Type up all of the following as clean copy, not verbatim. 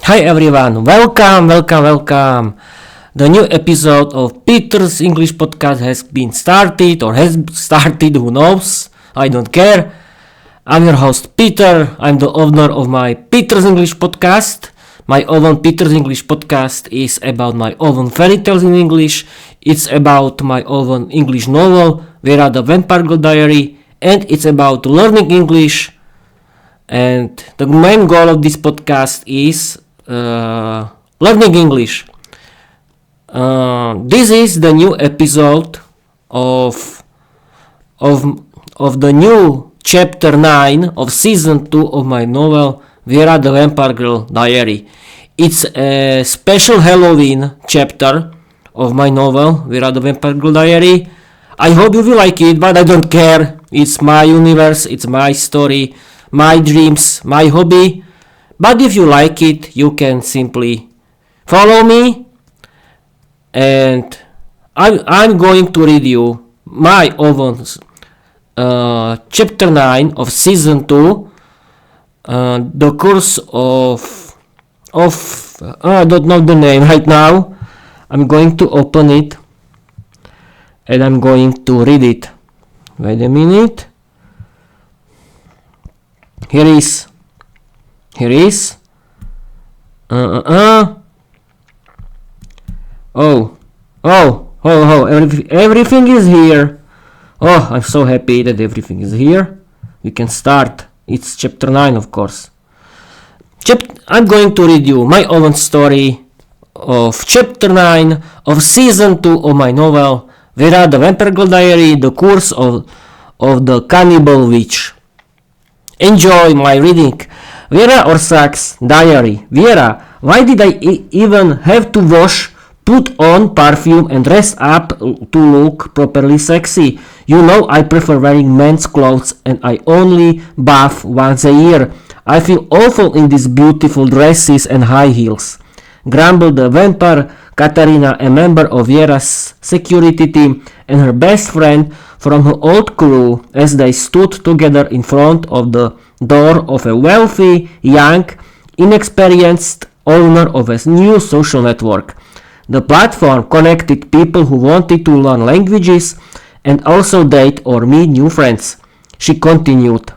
Hi everyone, welcome. The new episode of Peter's English podcast has been started or has started, who knows? I don't care. I'm your host Peter. I'm the owner of my Peter's English podcast. My own Peter's English podcast is about my own fairy tales in English. It's about my own English novel, Viera the Vampire Girl diary, and it's about learning English. And the main goal of this podcast is learning English. This is the new episode of the new chapter 9 of season 2 of my novel Viera the Vampire Girl diary. It's a special Halloween chapter of my novel Viera the Vampire Girl diary. I hope you will like it, but I don't care. It's my universe, it's my story, my dreams, my hobby. But if you like it, you can simply follow me, and I'm going to read you my own chapter 9 of season 2, the course of I don't know the name right now. I'm going to open it and I'm going to read it. Wait a minute. Here is. Everything is here. Oh, I'm so happy that everything is here. We can start. It's chapter 9, of course. I'm going to read you my own story of chapter 9 of season 2 of my novel Viera the Vampire Girl diary, the curse of the Cannibal witch. Enjoy my reading. Viera or Sax diary. Viera, why did I even have to wash, put on perfume and dress up to look properly sexy? You know I prefer wearing men's clothes and I only bath once a year. I feel awful in these beautiful dresses and high heels. Grumbled the vampire Katarina, a member of Viera's security team and her best friend from her old crew, as they stood together in front of the door of a wealthy, young, inexperienced owner of a new social network. The platform connected people who wanted to learn languages and also date or meet new friends. She continued,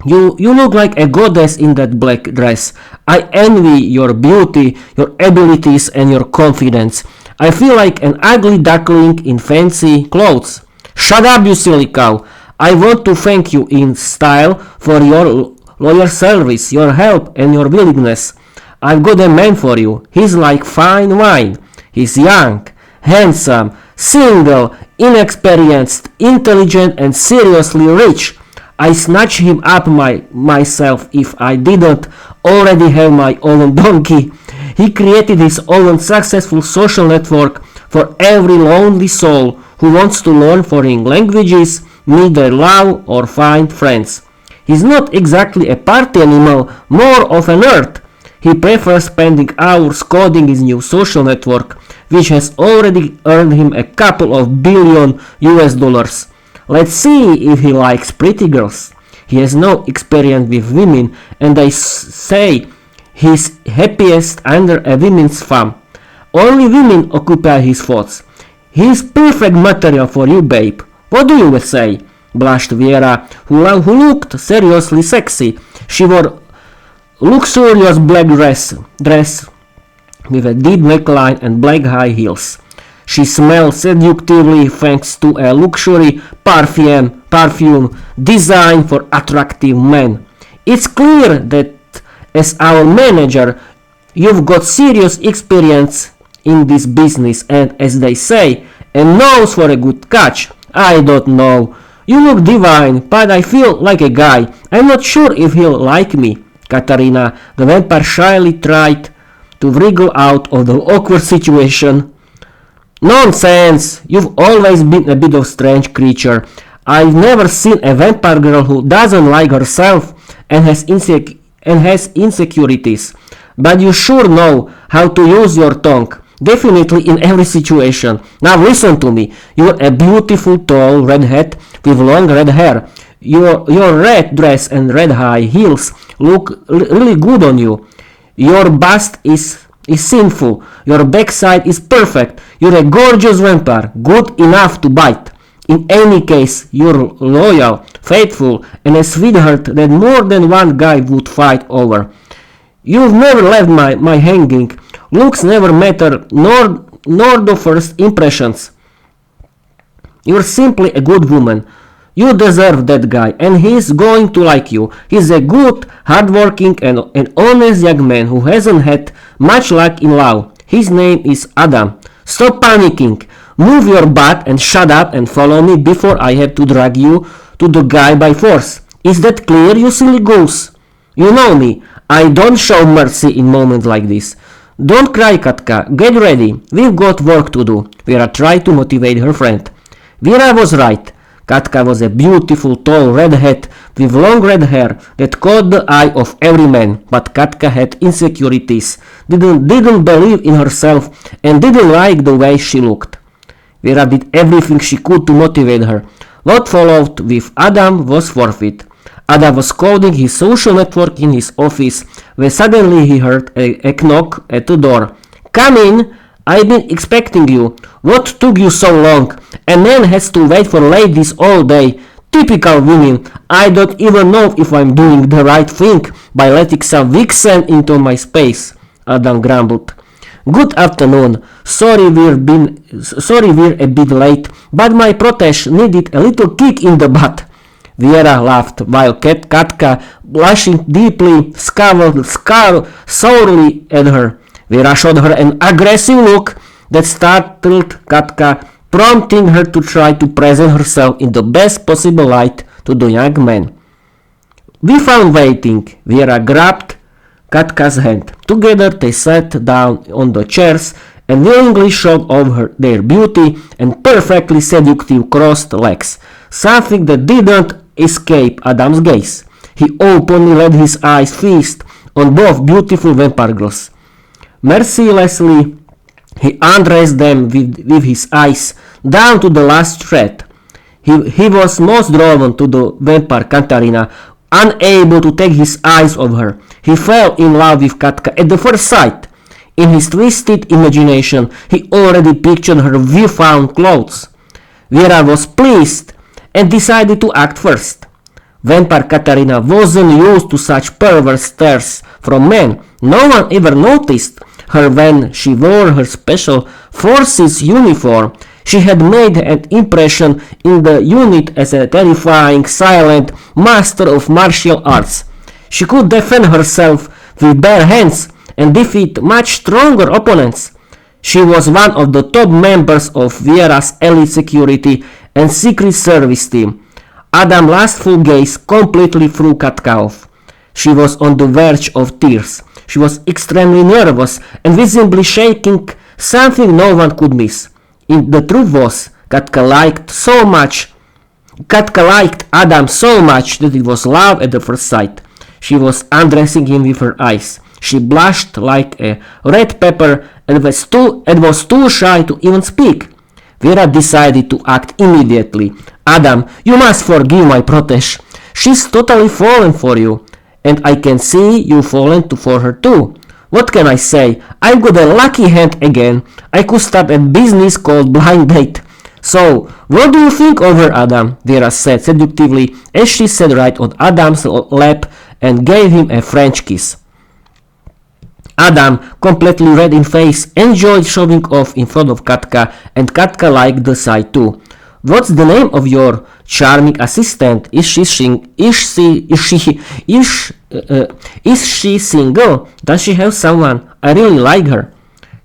You look like a goddess in that black dress. I envy your beauty, your abilities and your confidence. I feel like an ugly duckling in fancy clothes. Shut up, you silly cow. I want to thank you in style for your loyal service, your help and your willingness. I've got a man for you. He's like fine wine. He's young, handsome, single, inexperienced, intelligent and seriously rich. I snatch him up myself if I didn't already have my own donkey. He created his own successful social network for every lonely soul who wants to learn foreign languages, meet their love or find friends. He's not exactly a party animal, more of a nerd. He prefers spending hours coding his new social network, which has already earned him a couple of billion US dollars. Let's see if he likes pretty girls. He has no experience with women, and I say he's happiest under a women's thumb. Only women occupy his thoughts. He's perfect material for you, babe. What do you say? Blushed Viera, who looked seriously sexy. She wore luxurious black dress with a deep neckline and black high heels. She smelled seductively thanks to a luxury perfume designed for attractive men. It's clear that as our manager, you've got serious experience in this business and, as they say, a nose for a good catch. I don't know. You look divine, but I feel like a guy. I'm not sure if he'll like me. Katarina, the vampire, shyly tried to wriggle out of the awkward situation. Nonsense! You've always been a bit of a strange creature. I've never seen a vampire girl who doesn't like herself and has insecurities. But you sure know how to use your tongue. Definitely in every situation. Now listen to me. You're a beautiful tall redhead with long red hair. Your red dress and red high heels look really good on you. Your bust is sinful. Your backside is perfect. You're a gorgeous vampire, good enough to bite. In any case, you're loyal, faithful, and a sweetheart that more than one guy would fight over. You've never left my hanging. Looks never matter, nor the first impressions. You're simply a good woman. You deserve that guy, and he's going to like you. He's a good, hardworking, and an honest young man who hasn't had much luck in love. His name is Adam. Stop panicking. Move your butt and shut up and follow me before I have to drag you to the guy by force. Is that clear, you silly goose? You know me. I don't show mercy in moments like this. Don't cry, Katka. Get ready. We've got work to do. Viera tried to motivate her friend. Viera was right. Katka was a beautiful, tall redhead with long red hair that caught the eye of every man, but Katka had insecurities, didn't believe in herself, and didn't like the way she looked. Viera did everything she could to motivate her. What followed with Adam was forfeit. Adam was coding his social network in his office when suddenly he heard a knock at the door. Come in! I've been expecting you. What took you so long? A man has to wait for ladies all day. Typical women. I don't even know if I'm doing the right thing by letting some vixen into my space, Adam grumbled. Good afternoon. Sorry we're a bit late, but my protege needed a little kick in the butt. Viera laughed while Katka, blushing deeply, scowled sourly at her. Viera showed her an aggressive look that startled Katka, prompting her to try to present herself in the best possible light to the young man. We found waiting. Viera grabbed Katka's hand. Together they sat down on the chairs and willingly showed off their beauty and perfectly seductive crossed legs, something that didn't escape Adam's gaze. He openly let his eyes feast on both beautiful vampire girls. Mercilessly, he undressed them with his eyes down to the last thread. He was most drawn to the vampire Katarina, unable to take his eyes off her. He fell in love with Katka at the first sight. In his twisted imagination, he already pictured her newfound clothes. Viera was pleased and decided to act first. Vampire Katarina wasn't used to such perverse stares from men. No one ever noticed her when she wore her special forces uniform. She had made an impression in the unit as a terrifying, silent master of martial arts. She could defend herself with bare hands and defeat much stronger opponents. She was one of the top members of Viera's elite security and secret service team. Adam's lustful gaze completely threw Katka off. She was on the verge of tears. She was extremely nervous and visibly shaking, something no one could miss. The truth was, Katka liked Adam so much that it was love at the first sight. She was undressing him with her eyes. She blushed like a red pepper and was too shy to even speak. Viera decided to act immediately. Adam, you must forgive my protege. She's totally fallen for you. And I can see you fallen for her too. What can I say? I've got a lucky hand again. I could start a business called Blind Date. So, what do you think of her, Adam? Viera said seductively as she sat right on Adam's lap and gave him a French kiss. Adam, completely red in face, enjoyed showing off in front of Katka, and Katka liked the sight too. What's the name of your charming assistant? Is she single? Does she have someone? I really like her.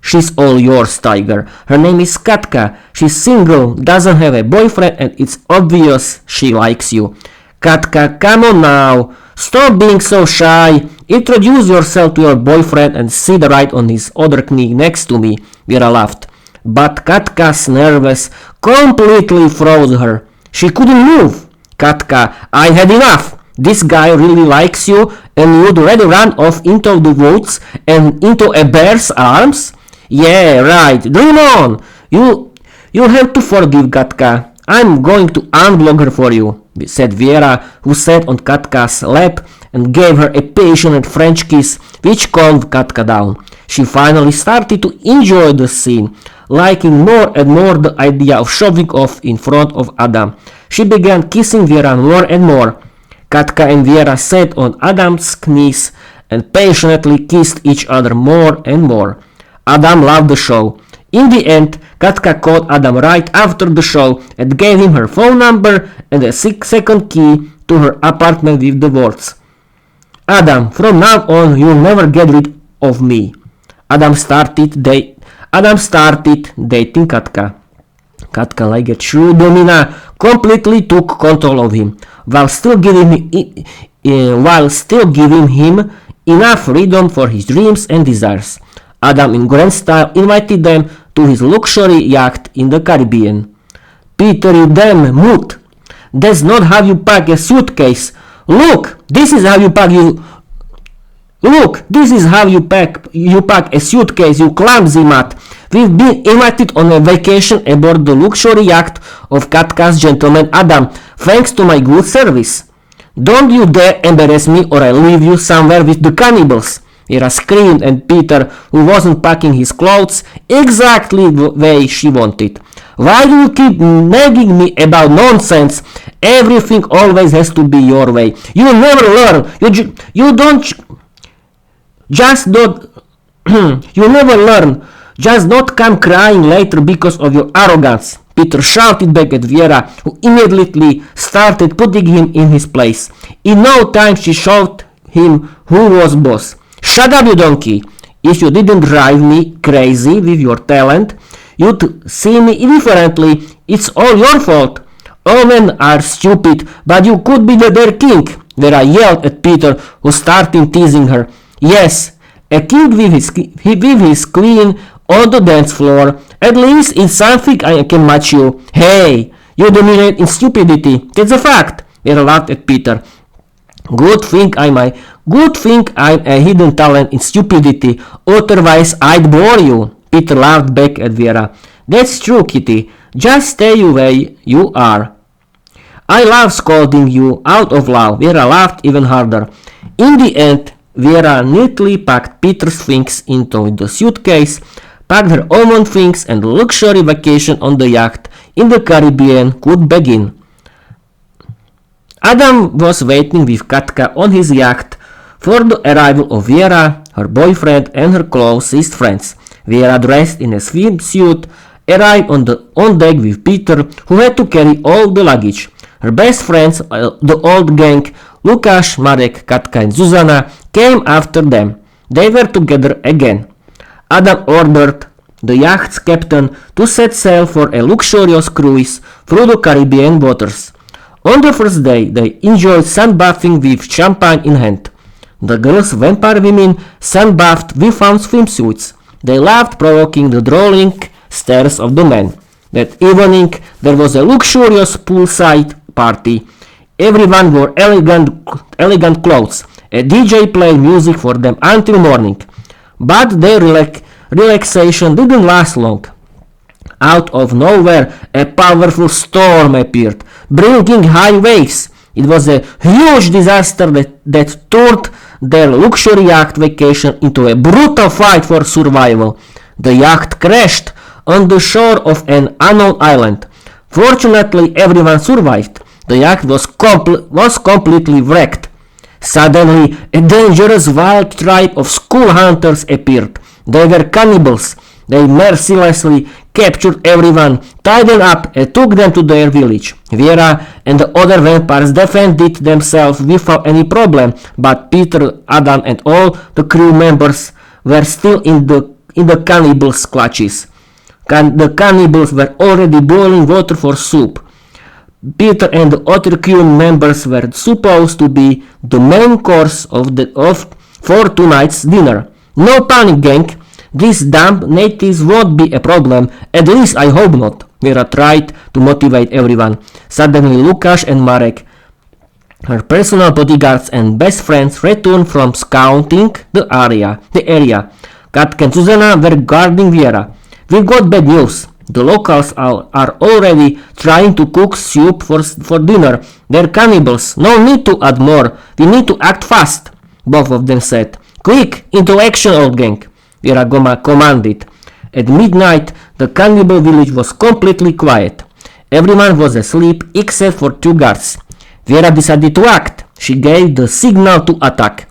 She's all yours, Tiger. Her name is Katka. She's single, doesn't have a boyfriend, and it's obvious she likes you. Katka, come on now. Stop being so shy. Introduce yourself to your boyfriend and sit right on his other knee next to me. Viera laughed. But Katka's nerves completely froze her. She couldn't move. Katka, I had enough. This guy really likes you and you'd rather run off into the woods and into a bear's arms? Yeah, right. Dream on. You'll have to forgive Katka. I'm going to unblock her for you, said Viera, who sat on Katka's lap and gave her a passionate French kiss which calmed Katka down. She finally started to enjoy the scene, liking more and more the idea of showing off in front of Adam. She began kissing Viera more and more. Katka and Viera sat on Adam's knees and passionately kissed each other more and more. Adam loved the show. In the end, Katka called Adam right after the show and gave him her phone number and a 6-second key to her apartment with the words, "Adam, from now on you'll never get rid of me." Adam started dating Katka. Katka, like a true domina, completely took control of him, while still giving him enough freedom for his dreams and desires. Adam, in grand style, invited them to his luxury yacht in the Caribbean. "Peter, you damn mute! That's not how you pack a suitcase. Look, this is how you pack a suitcase, you clumsy mutt. We've been invited on a vacation aboard the luxury yacht of Katka's gentleman Adam, thanks to my good service. Don't you dare embarrass me or I'll leave you somewhere with the cannibals." Viera screamed, and Peter, who wasn't packing his clothes exactly the way she wanted. "Why do you keep nagging me about nonsense? Everything always has to be your way. You never learn. You never learn. Just don't come crying later because of your arrogance." Peter shouted back at Viera, who immediately started putting him in his place. In no time she showed him who was boss. "Shut up, you donkey! If you didn't drive me crazy with your talent, you'd see me differently. It's all your fault. All men are stupid, but you could be their king." Viera yelled at Peter, who started teasing her. "Yes, a king with his queen on the dance floor. At least in something I can match you. Hey, you dominate in stupidity. That's a fact." Viera laughed at Peter. Good thing I'm a hidden talent in stupidity, otherwise I'd bore you." Peter laughed back at Viera. "That's true, Kitty. Just stay the way you are." "I love scolding you out of love." Viera laughed even harder. In the end, Viera neatly packed Peter's things into the suitcase, packed her own things, and the luxury vacation on the yacht in the Caribbean could begin. Adam was waiting with Katka on his yacht for the arrival of Viera, her boyfriend, and her closest friends. Viera, dressed in a swimsuit, arrived on deck with Peter, who had to carry all the luggage. Her best friends, the old gang, Lukáš, Marek, Katka, and Zuzana, came after them. They were together again. Adam ordered the yacht's captain to set sail for a luxurious cruise through the Caribbean waters. On the first day, they enjoyed sunbathing with champagne in hand. The girls, vampire women, sunbathed without swimsuits. They loved provoking the drooling stares of the men. That evening, there was a luxurious poolside party. Everyone wore elegant clothes. A DJ played music for them until morning. But their relaxation didn't last long. Out of nowhere, a powerful storm appeared, bringing high waves. It was a huge disaster that turned their luxury yacht vacation into a brutal fight for survival. The yacht crashed on the shore of an unknown island. Fortunately, everyone survived. The yacht was completely wrecked. Suddenly, a dangerous wild tribe of school hunters appeared. They were cannibals. They mercilessly captured everyone, tied them up, and took them to their village. Viera and the other vampires defended themselves without any problem, but Peter, Adam, and all the crew members were still in the cannibals' clutches. The cannibals were already boiling water for soup. Peter and the other crew members were supposed to be the main course for tonight's dinner. "No panic, gang. These damn natives won't be a problem. At least I hope not." Viera tried to motivate everyone. Suddenly, Lukáš and Marek, her personal bodyguards and best friends, returned from scouting the area. Katka and Zuzana were guarding Viera. "We've got bad news. The locals are already trying to cook soup for dinner. They're cannibals. No need to add more. We need to act fast, both of them said. Quick, into action, old gang, Viera commanded. At midnight, the cannibal village was completely quiet. Everyone was asleep except for 2 guards. Viera decided to act. She gave the signal to attack.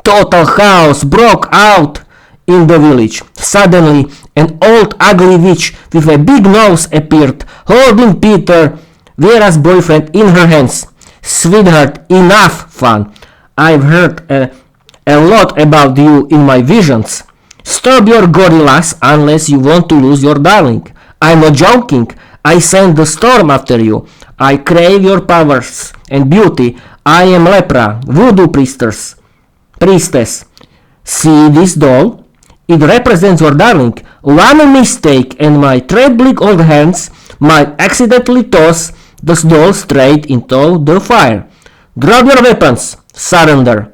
Total chaos broke out in the village. Suddenly, an old ugly witch with a big nose appeared, holding Peter, Viera's boyfriend, in her hands. Sweetheart, enough fun. I've heard a lot about you in my visions. Stop your gorillas unless you want to lose your darling. I'm not joking. I sent the storm after you. I crave your powers and beauty. I am Lepra, Voodoo priestess. See this doll? It represents your darling. One mistake and my trembling old hands might accidentally toss the doll straight into the fire. Drop your weapons. Surrender.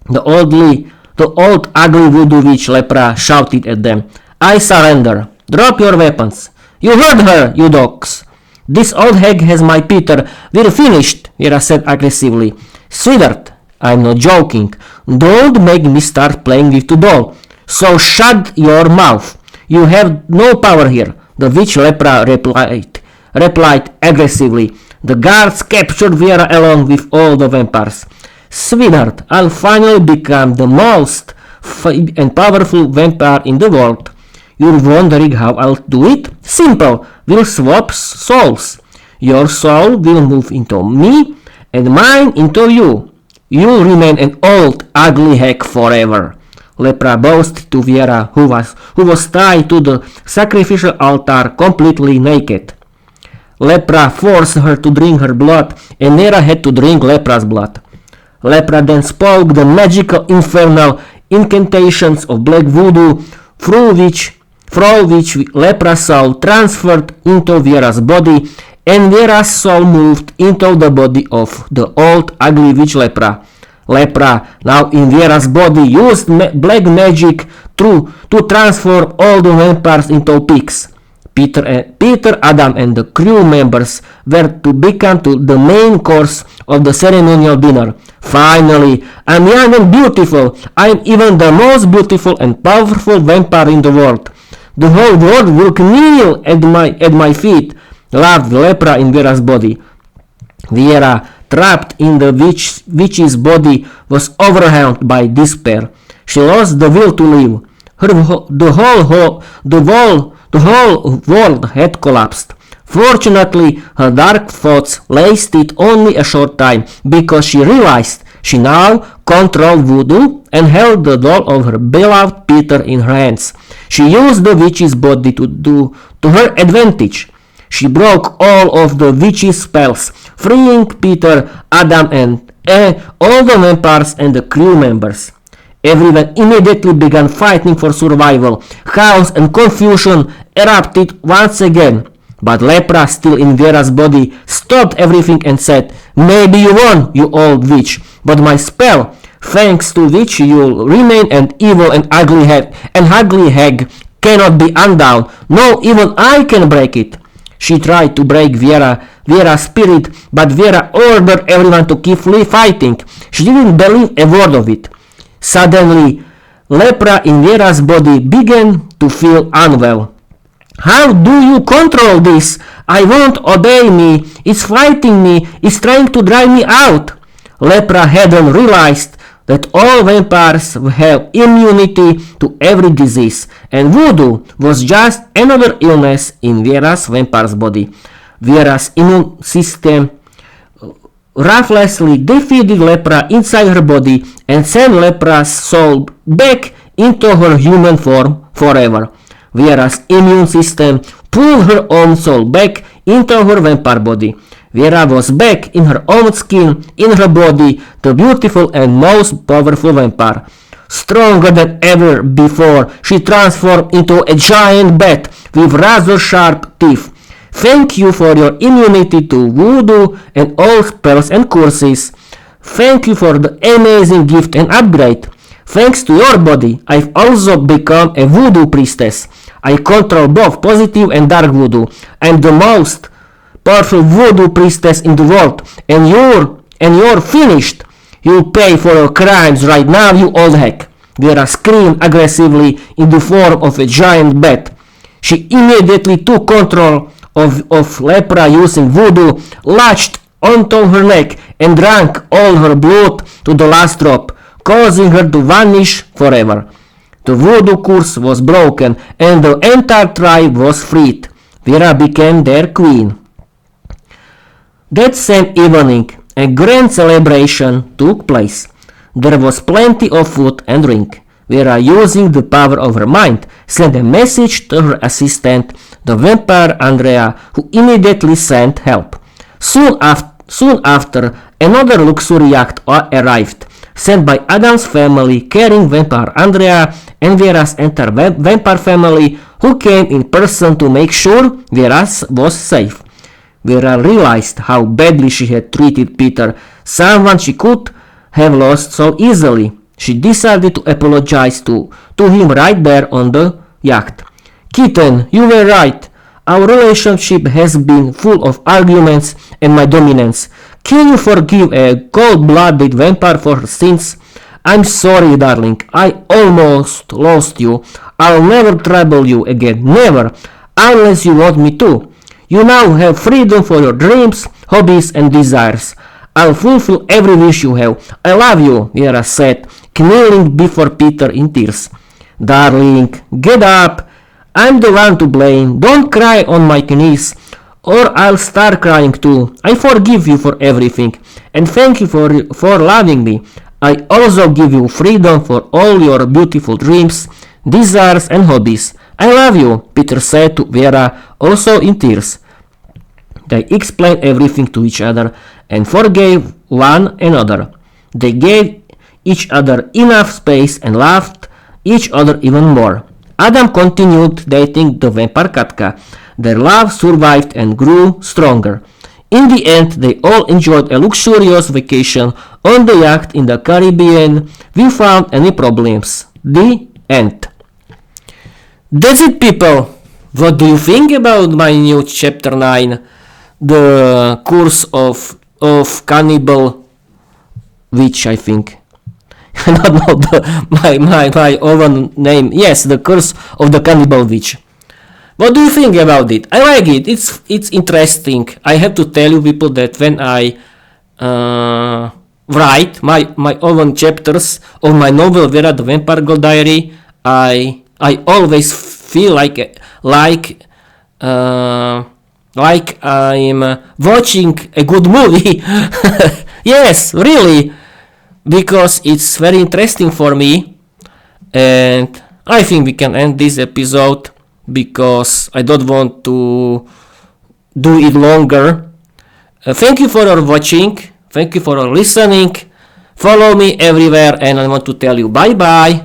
The old ugly voodoo witch Lepra shouted at them. I surrender. Drop your weapons. You heard her, you dogs. This old hag has my Peter. We're finished, Viera said aggressively. Sweetheart, I'm not joking. Don't make me start playing with the doll. So shut your mouth. You have no power here, the witch Lepra replied aggressively. The guards captured Viera along with all the vampires. Sweetheart, I'll finally become the most and powerful vampire in the world. You're wondering how I'll do it? Simple. We'll swap souls. Your soul will move into me and mine into you. You'll remain an old, ugly hag forever. Lepra boasted to Viera, who was tied to the sacrificial altar completely naked. Lepra forced her to drink her blood, and Viera had to drink Lepra's blood. Lepra then spoke the magical infernal incantations of black voodoo, through which Lepra's soul transferred into Viera's body, and Viera's soul moved into the body of the old ugly witch Lepra. Lepra, now in Viera's body, used black magic to transform all the vampires into pigs. Peter, Adam, and the crew members were to become the main course of the ceremonial dinner. Finally, I'm young and beautiful. I'm even the most beautiful and powerful vampire in the world. The whole world will kneel at my feet, laughed Lepra in Viera's body. Viera, trapped in the witch's body, was overwhelmed by despair. She lost the will to live. The whole world had collapsed. Fortunately, her dark thoughts lasted only a short time, because she realized she now controlled voodoo and held the doll of her beloved Peter in her hands. She used the witch's body to her advantage. She broke all of the witch's spells, freeing Peter, Adam, and all the vampires and the crew members. Everyone immediately began fighting for survival. Chaos and confusion erupted once again. But Lepra, still in Viera's body, stopped everything and said, Maybe you won, you old witch, but my spell, thanks to which you'll remain an evil and ugly hag, cannot be undone. No, even I can break it. She tried to break Viera's spirit, but Viera ordered everyone to keep fighting. She didn't believe a word of it. Suddenly, Lepra in Viera's body began to feel unwell. How do you control this? I won't obey me. It's fighting me. It's trying to drive me out. Lepra hadn't realized that all vampires have immunity to every disease, and voodoo was just another illness in Viera's vampire's body. Viera's immune system ruthlessly defeated Lepra inside her body and sent Lepra's soul back into her human form forever. Viera's immune system pulled her own soul back into her vampire body. Viera was back in her own skin, in her body, the beautiful and most powerful vampire. Stronger than ever before, she transformed into a giant bat with razor-sharp teeth. Thank you for your immunity to voodoo and all spells and curses. Thank you for the amazing gift and upgrade. Thanks to your body, I've also become a voodoo priestess. I control both positive and dark voodoo. I'm the most powerful voodoo priestess in the world, and you're finished. You'll pay for your crimes right now, you old hack. Viera screamed aggressively in the form of a giant bat. She immediately took control of Lepra using voodoo, latched onto her neck, and drank all her blood to the last drop, causing her to vanish forever. The voodoo curse was broken, and the entire tribe was freed. Viera became their queen. That same evening, a grand celebration took place. There was plenty of food and drink. Viera, using the power of her mind, sent a message to her assistant, the vampire Andrea, who immediately sent help. Soon after, another luxury yacht arrived, sent by Adam's family, carrying vampire Andrea and Viera's entire vampire family, who came in person to make sure Viera was safe. Viera realized how badly she had treated Peter, someone she could have lost so easily. She decided to apologize to him right there on the yacht. Kitten, you were right. Our relationship has been full of arguments and my dominance. Can you forgive a cold-blooded vampire for her sins? I'm sorry, darling. I almost lost you. I'll never trouble you again. Never. Unless you want me to. You now have freedom for your dreams, hobbies, and desires. I'll fulfill every wish you have. I love you, Viera said, kneeling before Peter in tears. Darling, get up. I'm the one to blame. Don't cry on my knees, or I'll start crying too. I forgive you for everything, and thank you for loving me. I also give you freedom for all your beautiful dreams, desires, and hobbies. I love you, Peter said to Viera, also in tears. They explained everything to each other and forgave one another. They gave each other enough space and loved each other even more. Adam continued dating the vampire Katka. Their love survived and grew stronger. In the end, they all enjoyed a luxurious vacation on the yacht in the Caribbean without any problems. The end. That's it, people. What do you think about my new chapter 9? The curse of Cannibal witch, I think. Not my own name. Yes, the curse of the Cannibal witch. What do you think about it? I like it. It's interesting. I have to tell you, people, that when I write my own chapters of my novel Viera the Vampire Girl diary, I always feel like I'm watching a good movie. Yes, really, because it's very interesting for me, and I think we can end this episode because I don't want to do it longer. Thank you for your watching. Thank you for your listening. Follow me everywhere, and I want to tell you bye bye.